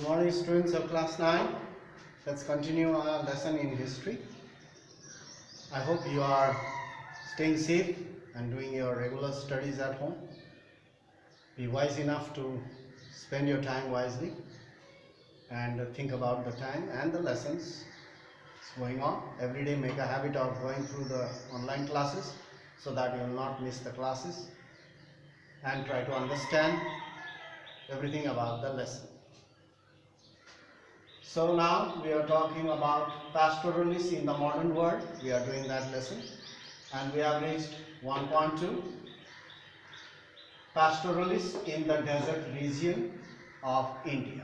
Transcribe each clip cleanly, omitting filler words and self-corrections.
Good morning, students of class 9. Let's continue our lesson in history. I hope you are staying safe and doing your regular studies at home. Be wise enough to spend your time wisely and think about the time and the lessons going on. Every day make a habit of going through the online classes so that you will not miss the classes and try to understand everything about the lesson. So now we are talking about pastoralists in the modern world. We are doing that lesson and we have reached 1.2, pastoralists in the desert region of India.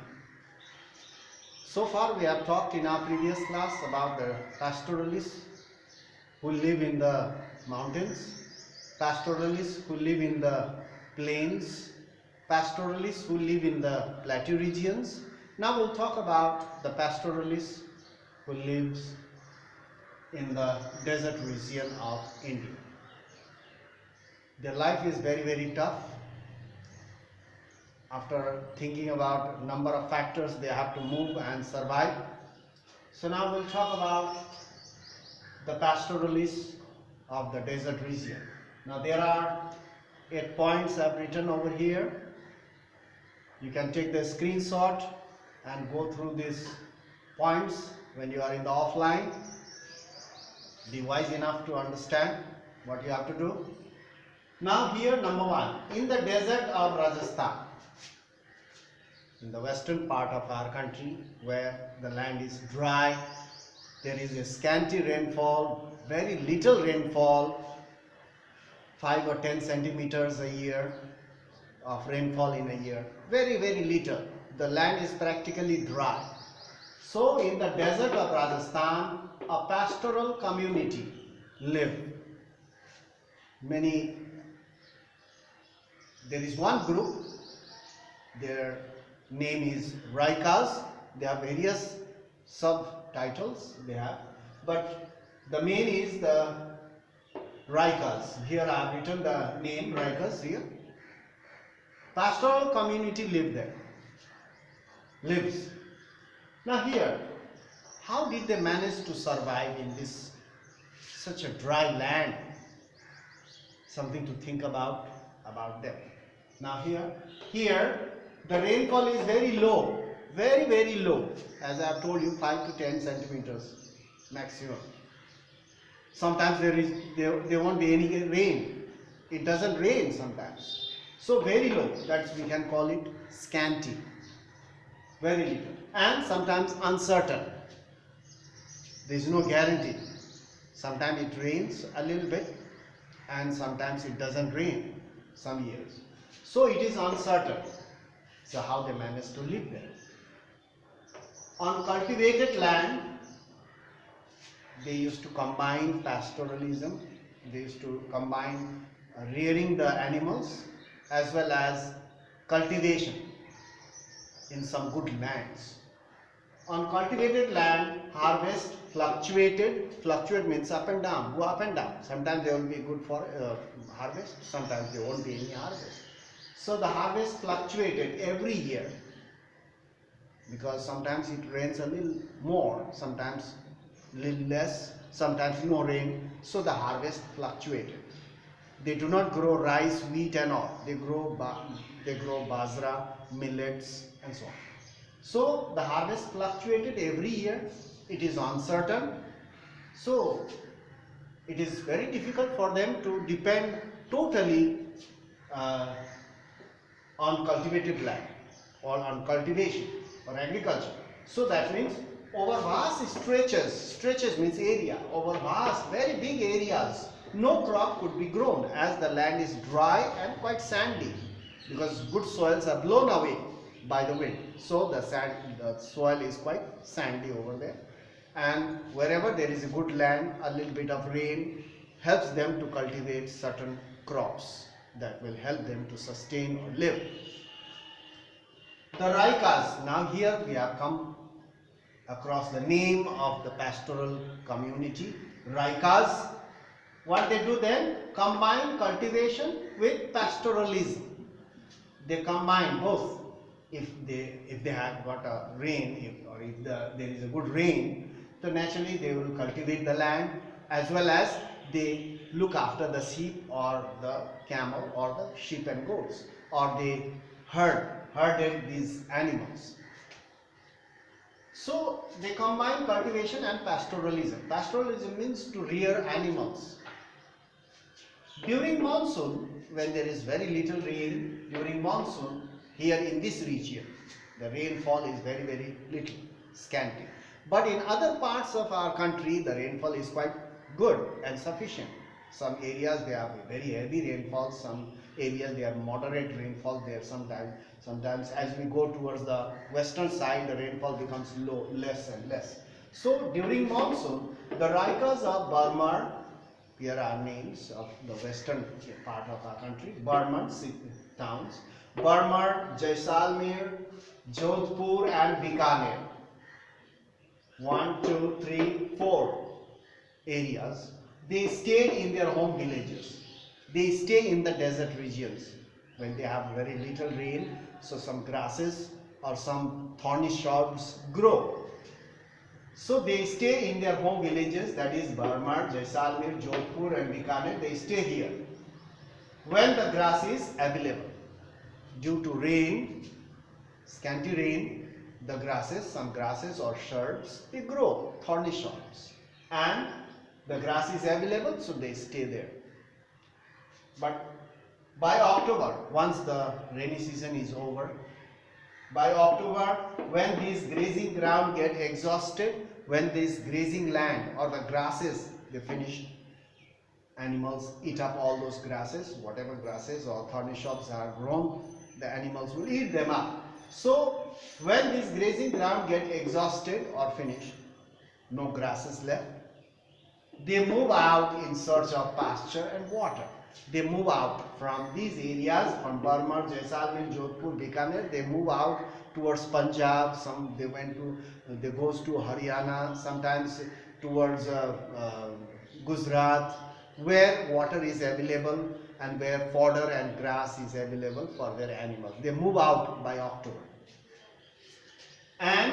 So far we have talked in our previous class about the pastoralists who live in the mountains, pastoralists who live in the plains, pastoralists who live in the plateau regions. Now we'll talk about the pastoralist who lives in the desert region of India. Their life is very tough. After thinking about a number of factors, they have to move and survive. So now we'll talk about the pastoralists of the desert region. Now there are 8 points I've written over here. You can take the screenshot and go through these points when you are in the offline. Be wise enough to understand what you have to do. Now here, number 1, in the desert of Rajasthan, in the western part of our country where the land is dry, there is a scanty rainfall, very little rainfall, 5 or 10 centimeters a year of rainfall in a year, very little. The land is practically dry. So in the desert of Rajasthan, a pastoral community live. There is one group, their name is Raikas. They have various subtitles they have, but the main is the Raikas. Here I have written the name Raikas here. Pastoral community lives. Now here, how did they manage to survive in this such a dry land? Something to think about them. Now here the rainfall is very low, very low. As I have told you, 5 to 10 centimeters maximum. Sometimes there won't be any rain. It doesn't rain sometimes. So very low. That's, we can call it scanty. Very little. And sometimes uncertain. There is no guarantee. Sometimes it rains a little bit and sometimes it doesn't rain some years. So it is uncertain. So how they manage to live there. On cultivated land, they used to combine pastoralism. They used to combine rearing the animals as well as cultivation in some good lands. On cultivated land, harvest fluctuated. Fluctuate means up and down, go up and down. Sometimes there will be good for harvest, sometimes there won't be any harvest. So the harvest fluctuated every year because sometimes it rains a little more, sometimes a little less, sometimes no rain. So the harvest fluctuated. They do not grow rice, wheat and all. They grow bajra, millets and so on. So the harvest fluctuated every year. It is uncertain. So it is very difficult for them to depend totally on cultivated land or on cultivation or agriculture. So that means over vast stretches means area, over vast, very big areas, no crop could be grown as the land is dry and quite sandy because good soils are blown away by the wind. So the soil is quite sandy over there, and wherever there is a good land, a little bit of rain helps them to cultivate certain crops that will help them to sustain or live. The Raikas, now here we have come across the name of the pastoral community, Raikas. What they do then? Combine cultivation with pastoralism. They combine both if they have got a rain, there is a good rain, so naturally they will cultivate the land, as well as they look after the sheep or the camel or the sheep and goats, or they herded these animals. So they combine cultivation and pastoralism. Pastoralism means to rear animals. During monsoon, when there is very little rain, during monsoon, here in this region, the rainfall is very, very little, scanty. But in other parts of our country, the rainfall is quite good and sufficient. Some areas they have very heavy rainfall, some areas they have moderate rainfall there sometimes. Sometimes as we go towards the western side, the rainfall becomes low, less and less. So during monsoon, the Raikas of Barmar, here are names of the western part of our country, Barmar towns, Barmar, Jaisalmer, Jodhpur and Bikaner. 1, 2, 3, 4 areas. They stayed in their home villages. They stay in the desert regions when they have very little rain, so some grasses or some thorny shrubs grow. So they stay in their home villages, that is Barmar, Jaisalmer, Jodhpur and Bikaner. They stay here when the grass is available. Due to rain, scanty rain, the grasses, some grasses or shrubs, they grow, thorny shrubs, and the grass is available, so they stay there. But by October, once the rainy season is over, by October, when these grazing ground get exhausted, when this grazing land or the grasses, they finish, animals eat up all those grasses, whatever grasses or thorny shrubs are grown, the animals will eat them up. So when this grazing ground get exhausted or finished, no grasses left, they move out in search of pasture and water. They move out from these areas, from Barmar, Jaisalmer, Jodhpur, Bikaner. They move out towards Punjab. Some they goes to Haryana. Sometimes towards Gujarat, where water is available and where fodder and grass is available for their animals. They move out by October, and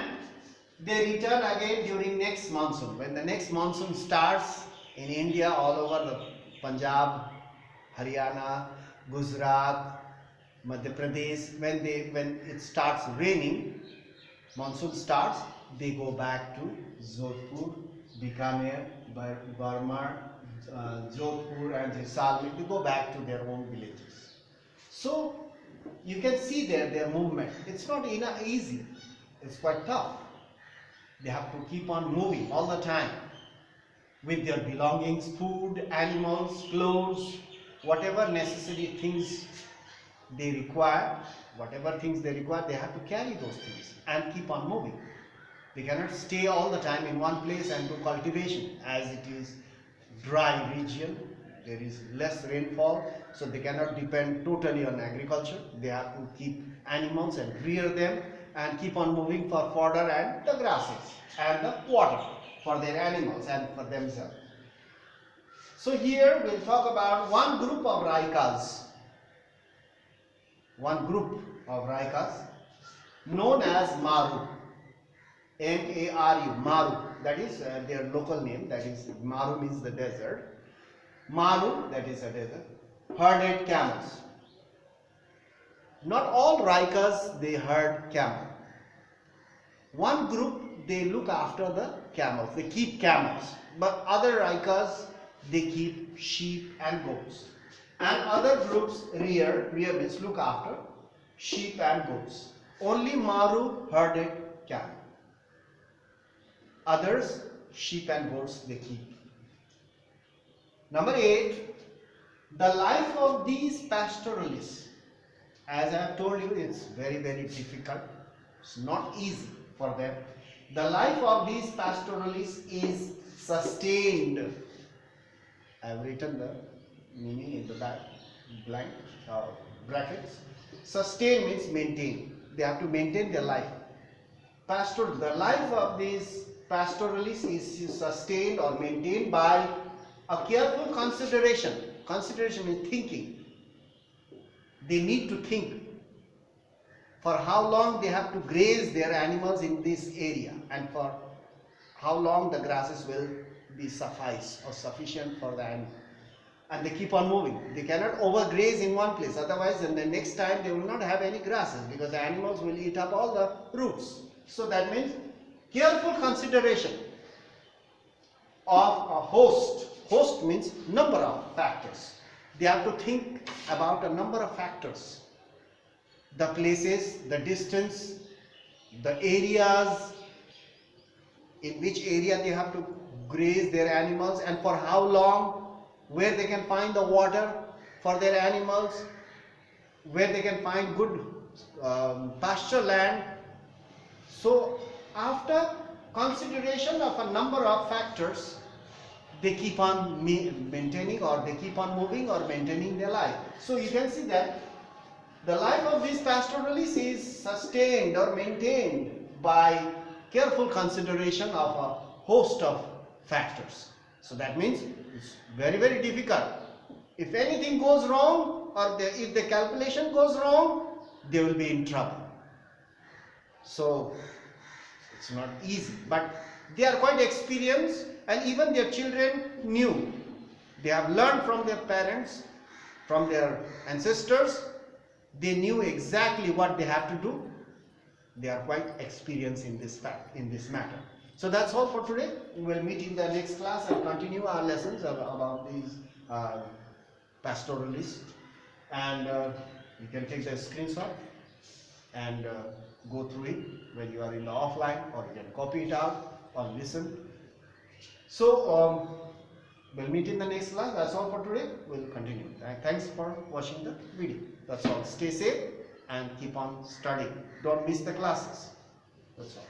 they return again during next monsoon. When the next monsoon starts in India, all over the Punjab, Haryana, Gujarat, Madhya Pradesh, when it starts raining, monsoon starts, they go back to Jodhpur, Bikaner, Barmar, Jodhpur and Jaisalmer. They go back to their own villages. So you can see there their movement. It's not easy. It's quite tough. They have to keep on moving all the time with their belongings, food, animals, clothes, whatever necessary things they require, they have to carry those things and keep on moving. They cannot stay all the time in one place and do cultivation, as it is dry region, there is less rainfall, so they cannot depend totally on agriculture. They have to keep animals and rear them and keep on moving for fodder and the grasses and the water for their animals and for themselves. So here we'll talk about one group of Raikas known as Maru, M-A-R-U, Maru, that is their local name, that is Maru means the desert. Maru, that is a desert, herded camels. Not all Raikas they herd camel. One group they look after the camels, they keep camels, but other Raikas they keep sheep and goats. And other groups rear means look after sheep and goats. Only Maru herded camel. Others, sheep and goats they keep. Number 8, the life of these pastoralists. As I have told you, it's very, very difficult. It's not easy for them. The life of these pastoralists is sustained. I have written the meaning in the blank brackets. Sustain means maintain. They have to maintain their life. The life of these pastoralists is sustained or maintained by a careful consideration. Consideration means thinking. They need to think for how long they have to graze their animals in this area, and for how long the grasses will be suffice or sufficient for the animal. And they keep on moving. They cannot overgraze in one place, otherwise in the next time they will not have any grasses, because the animals will eat up all the roots. So that means careful consideration of a host. Host means number of factors. They have to think about a number of factors. The places, the distance, the areas, in which area they have to graze their animals, and for how long, where they can find the water for their animals, where they can find good pasture land. So after consideration of a number of factors, they keep on maintaining, or they keep on moving or maintaining their life. So you can see that the life of these pastoralists is sustained or maintained by careful consideration of a host of factors. So that means it's very, very difficult. If anything goes wrong, or if the calculation goes wrong, they will be in trouble. So it's not easy, but they are quite experienced, and even their children knew. They have learned from their parents, from their ancestors. They knew exactly what they have to do. They are quite experienced in this matter. So that's all for today. We will meet in the next class and continue our lessons about these pastoralists. And you can take the screenshot and go through it when you are in the offline, or you can copy it out or listen. So we'll meet in the next class. That's all for today. We'll continue. Thanks for watching the video. That's all. Stay safe and keep on studying. Don't miss the classes. That's all.